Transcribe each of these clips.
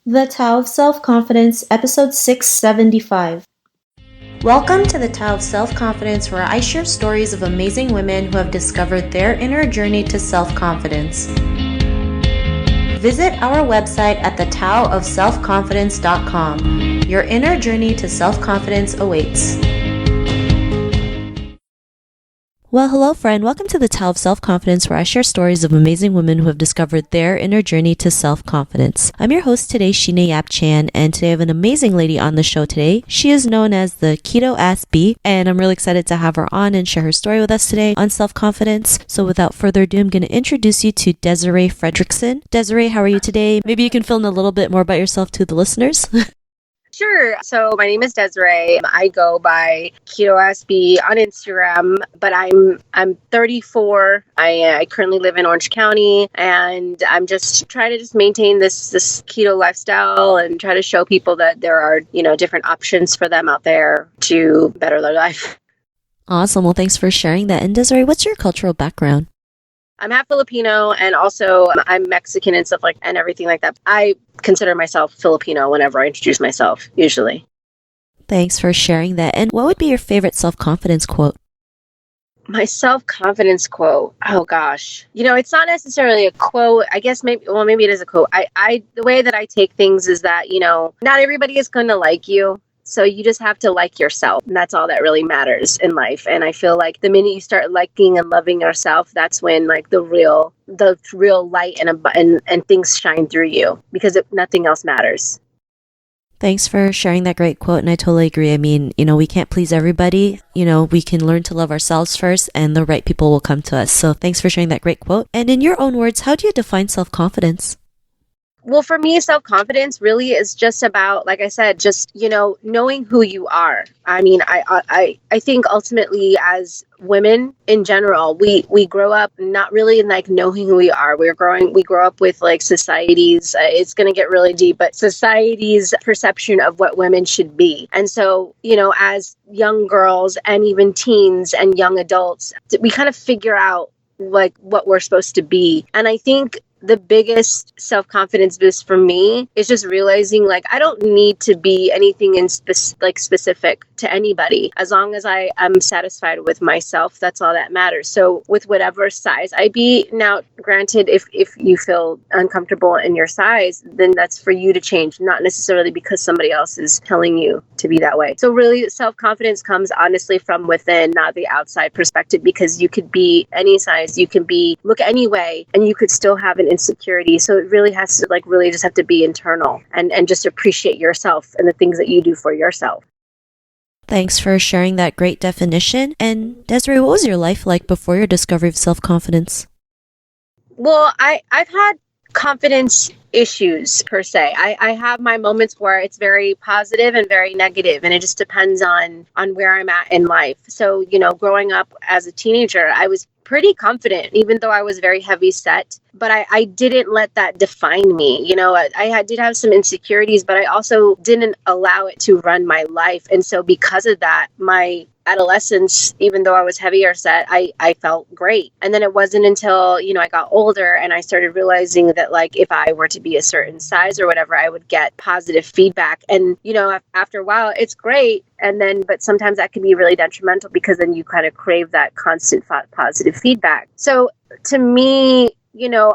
The Tao of Self-Confidence, episode 675. Welcome to the Tao of Self-Confidence, where I share stories of amazing women who have discovered their inner journey to self-confidence. Visit our website at thetaoofselfconfidence.com. Your inner journey to self-confidence awaits. Well, hello friend. Welcome to the Tao of Self-Confidence, where I share stories of amazing women who have discovered their inner journey to self-confidence. I'm your host today, Sheena Yap Chan, and today I have an amazing lady on the show today. She is known as the Keto Ass Bee, and I'm really excited to have her on and share her story with us today on self-confidence. So without further ado, I'm going to introduce you to Desiree Frederickson. Desiree, how are you today? Maybe you can fill in a little bit more about yourself to the listeners. Sure. So my name is Desiree. I go by Keto SB on Instagram, but I'm 34. I currently live in Orange County, and I'm just trying to just maintain this keto lifestyle and try to show people that there are, different options for them out there to better their life. Awesome. Well, thanks for sharing that. And Desiree, what's your cultural background? I'm half Filipino, and also I'm Mexican and stuff and everything like that. I consider myself Filipino whenever I introduce myself, usually. Thanks for sharing that. And what would be your favorite self-confidence quote? My self-confidence quote. Oh gosh. It's not necessarily a quote. I guess maybe it is a quote. The way that I take things is that, not everybody is going to like you. So you just have to like yourself. And that's all that really matters in life. And I feel like the minute you start liking and loving yourself, that's when the real light and things shine through you, because nothing else matters. Thanks for sharing that great quote. And I totally agree. I mean, we can't please everybody. We can learn to love ourselves first, and the right people will come to us. So thanks for sharing that great quote. And in your own words, how do you define self-confidence? Well, for me, self-confidence really is just about, like I said, just, knowing who you are. I mean, I think ultimately as women in general, we grow up not really in knowing who we are. We grow up with society's, it's going to get really deep, but society's perception of what women should be. And so, as young girls and even teens and young adults, we kind of figure out what we're supposed to be. And I think the biggest self-confidence boost for me is just realizing I don't need to be anything in specific to anybody. As long as I am satisfied with myself, that's all that matters. So with whatever size I be, now granted, if you feel uncomfortable in your size, then that's for you to change, not necessarily because somebody else is telling you to be that way. So really self-confidence comes honestly from within, not the outside perspective, because you could be any size, you can look any way, and you could still have an insecurity. So it really has to really just have to be internal and just appreciate yourself and the things that you do for yourself. Thanks for sharing that great definition. And Desiree, what was your life like before your discovery of self-confidence? Well, I've had confidence issues per se. I have my moments where it's very positive and very negative, and it just depends on where I'm at in life. So, growing up as a teenager, I was pretty confident, even though I was very heavy set, but I didn't let that define me. I did have some insecurities, but I also didn't allow it to run my life. And so because of that, my adolescence, even though I was heavier set, I felt great. And then it wasn't until, I got older and I started realizing that if I were to be a certain size or whatever, I would get positive feedback. And, after a while, it's great. And then, but sometimes that can be really detrimental, because then you kind of crave that constant positive feedback. So to me,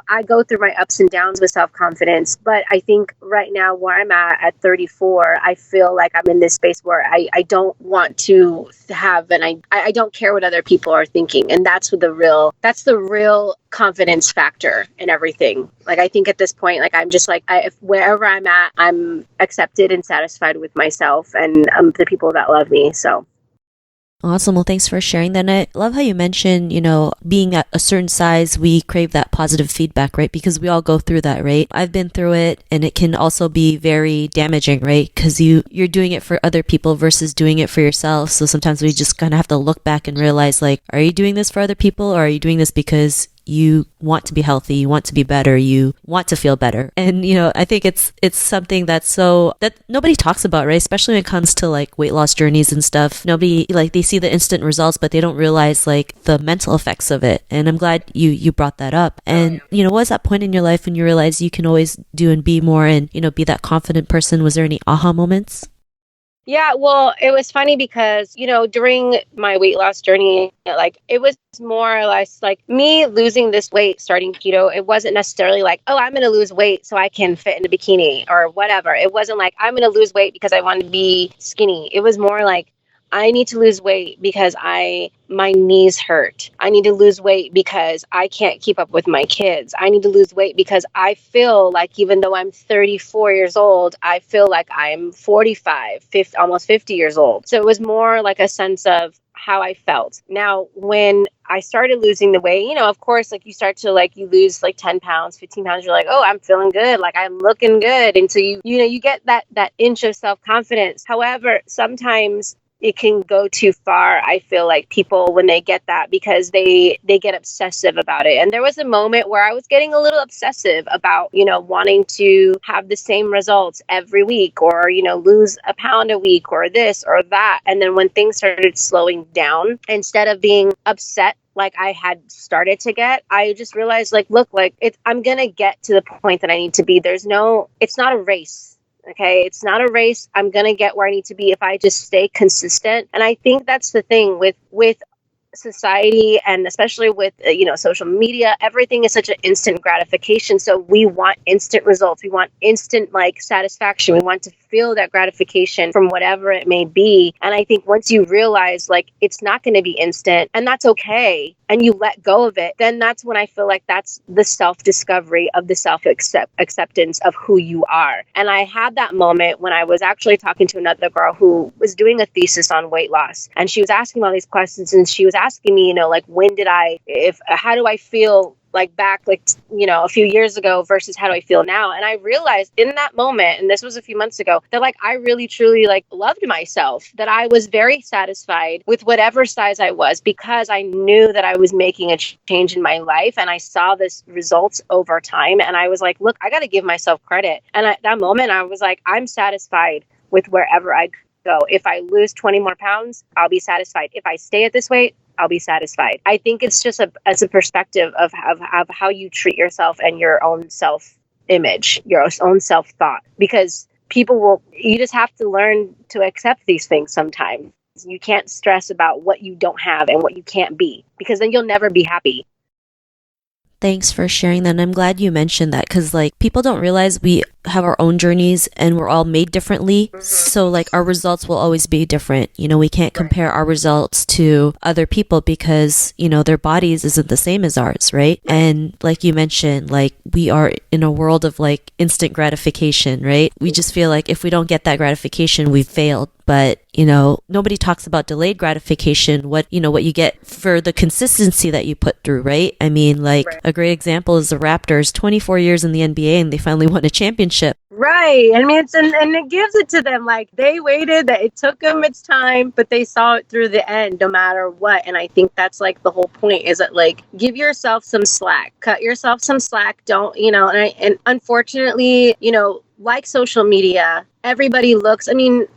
I go through my ups and downs with self-confidence, but I think right now where I'm at 34, I feel like I'm in this space where I don't want to have, and I don't care what other people are thinking. And that's the real confidence factor in everything. I think at this point, I'm just if wherever I'm at, I'm accepted and satisfied with myself and the people that love me. So. Awesome. Well, thanks for sharing that. And I love how you mentioned, being at a certain size, we crave that positive feedback, right? Because we all go through that, right? I've been through it, and it can also be very damaging, right? Because you're doing it for other people versus doing it for yourself. So sometimes we just kind of have to look back and realize, are you doing this for other people, or are you doing this because you want to be healthy, you want to be better, you want to feel better. And, I think it's something that nobody talks about, right? Especially when it comes to like weight loss journeys and stuff. Nobody, like, they see the instant results, but they don't realize like the mental effects of it. And I'm glad you brought that up. And, what was that point in your life when you realized you can always do and be more and, be that confident person? Was there any aha moments? Yeah, well, it was funny because, during my weight loss journey, like it was more or less like me losing this weight starting keto. It wasn't necessarily like, oh, I'm going to lose weight so I can fit in a bikini or whatever. It wasn't like I'm going to lose weight because I want to be skinny. It was more like I need to lose weight because my knees hurt. I need to lose weight because I can't keep up with my kids. I need to lose weight because I feel like even though I'm 34 years old, I feel like I'm 45, 50, almost 50 years old. So it was more like a sense of how I felt. Now, when I started losing the weight, of course, like you start to like, you lose like 10 pounds, 15 pounds. You're like, oh, I'm feeling good. Like I'm looking good. And so you get that inch of self-confidence. However, sometimes it can go too far. I feel like people, when they get that, because they get obsessive about it. And there was a moment where I was getting a little obsessive about, wanting to have the same results every week or, lose a pound a week or this or that. And then when things started slowing down, instead of being upset like I had started to get, I just realized like, look, like I'm going to get to the point that I need to be. It's not a race. Okay, it's not a race. I'm going to get where I need to be if I just stay consistent. And I think that's the thing with society, and especially with social media. Everything is such an instant gratification, so we want instant results. We want instant like satisfaction. We want to feel that gratification from whatever it may be. And I think once you realize like it's not going to be instant, and that's okay, and you let go of it, then that's when I feel like that's the self-discovery of the self-acceptance of who you are. And I had that moment when I was actually talking to another girl who was doing a thesis on weight loss, and she was asking all these questions, and she was asking me, like, how do I feel like back, like, a few years ago versus how do I feel now? And I realized in that moment, and this was a few months ago, that like I really truly like loved myself, that I was very satisfied with whatever size I was, because I knew that I was making a change in my life, and I saw this results over time. And I was like, look, I got to give myself credit. And at that moment, I was like, I'm satisfied with wherever I go. If I lose 20 more pounds, I'll be satisfied. If I stay at this weight, I'll be satisfied. I think it's just as a perspective of how you treat yourself and your own self-image, your own self-thought, because you just have to learn to accept these things sometimes. You can't stress about what you don't have and what you can't be, because then you'll never be happy. Thanks for sharing that. And I'm glad you mentioned that, because like people don't realize we have our own journeys and we're all made differently. Mm-hmm. So like our results will always be different. We can't compare our results to other people because, their bodies isn't the same as ours, right? And like you mentioned, like we are in a world of like instant gratification, right? We just feel like if we don't get that gratification, we've failed. But, nobody talks about delayed gratification, what you get for the consistency that you put through, right? I mean, like a great example is the Raptors, 24 years in the NBA, and they finally won a championship. Right. I mean, and it gives it to them. Like they waited, that it took them its time, but they saw it through the end no matter what. And I think that's like the whole point, is that like, give yourself some slack, cut yourself some slack. Don't, and unfortunately, like social media, everybody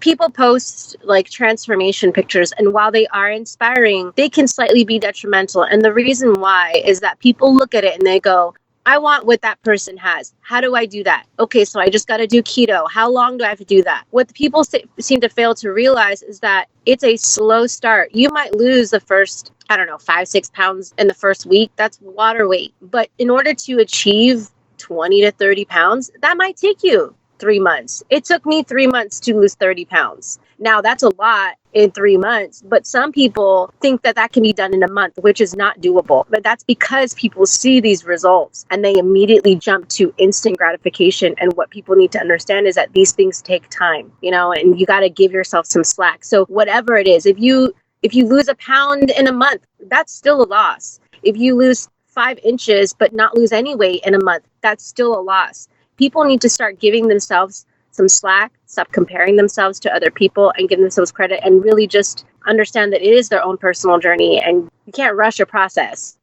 people post like transformation pictures, and while they are inspiring, they can slightly be detrimental. And the reason why is that people look at it and they go, I want what that person has. How do I do that? Okay, so I just got to do keto. How long do I have to do that? What the people seem to fail to realize is that it's a slow start. You might lose the first, 5-6 pounds in the first week. That's water weight. But in order to achieve 20 to 30 pounds, that might take you 3 months. It took me 3 months to lose 30 pounds. Now, that's a lot in 3 months, but some people think that can be done in a month, which is not doable. But that's because people see these results and they immediately jump to instant gratification. And what people need to understand is that these things take time, and you got to give yourself some slack. So whatever it is, if you lose a pound in a month, that's still a loss. If you lose 5 inches but not lose any weight in a month, that's still a loss. People need to start giving themselves some slack, stop comparing themselves to other people, and give themselves credit, and really just understand that it is their own personal journey and you can't rush a process.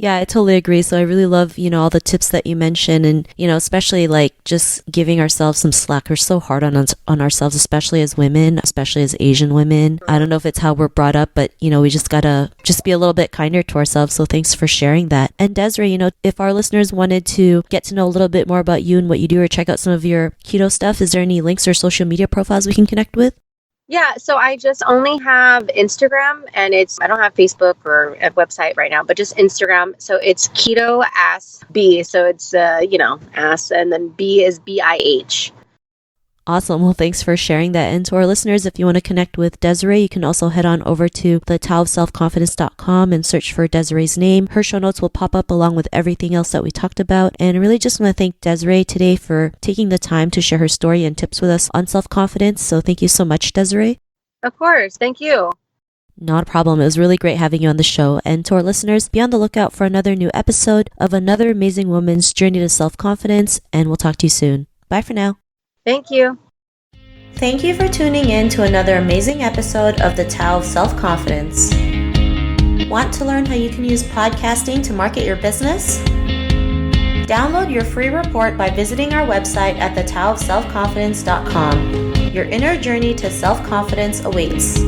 Yeah, I totally agree. So I really love, all the tips that you mentioned and, especially like just giving ourselves some slack. We're so hard on ourselves, especially as women, especially as Asian women. I don't know if it's how we're brought up, but, we just gotta just be a little bit kinder to ourselves. So thanks for sharing that. And Desiree, if our listeners wanted to get to know a little bit more about you and what you do or check out some of your keto stuff, is there any links or social media profiles we can connect with? Yeah, so I just only have Instagram and I don't have Facebook or a website right now, but just Instagram. So it's Keto Ass B. So it's, ass and then B is BIH. Awesome. Well, thanks for sharing that. And to our listeners, if you want to connect with Desiree, you can also head on over to thetowofselfconfidence.com and search for Desiree's name. Her show notes will pop up along with everything else that we talked about. And I really just want to thank Desiree today for taking the time to share her story and tips with us on self-confidence. So thank you so much, Desiree. Of course. Thank you. Not a problem. It was really great having you on the show. And to our listeners, be on the lookout for another new episode of another amazing woman's journey to self-confidence. And we'll talk to you soon. Bye for now. Thank you. Thank you for tuning in to another amazing episode of The Tao of Self-Confidence. Want to learn how you can use podcasting to market your business? Download your free report by visiting our website at thetowofselfconfidence.com. Your inner journey to self-confidence awaits.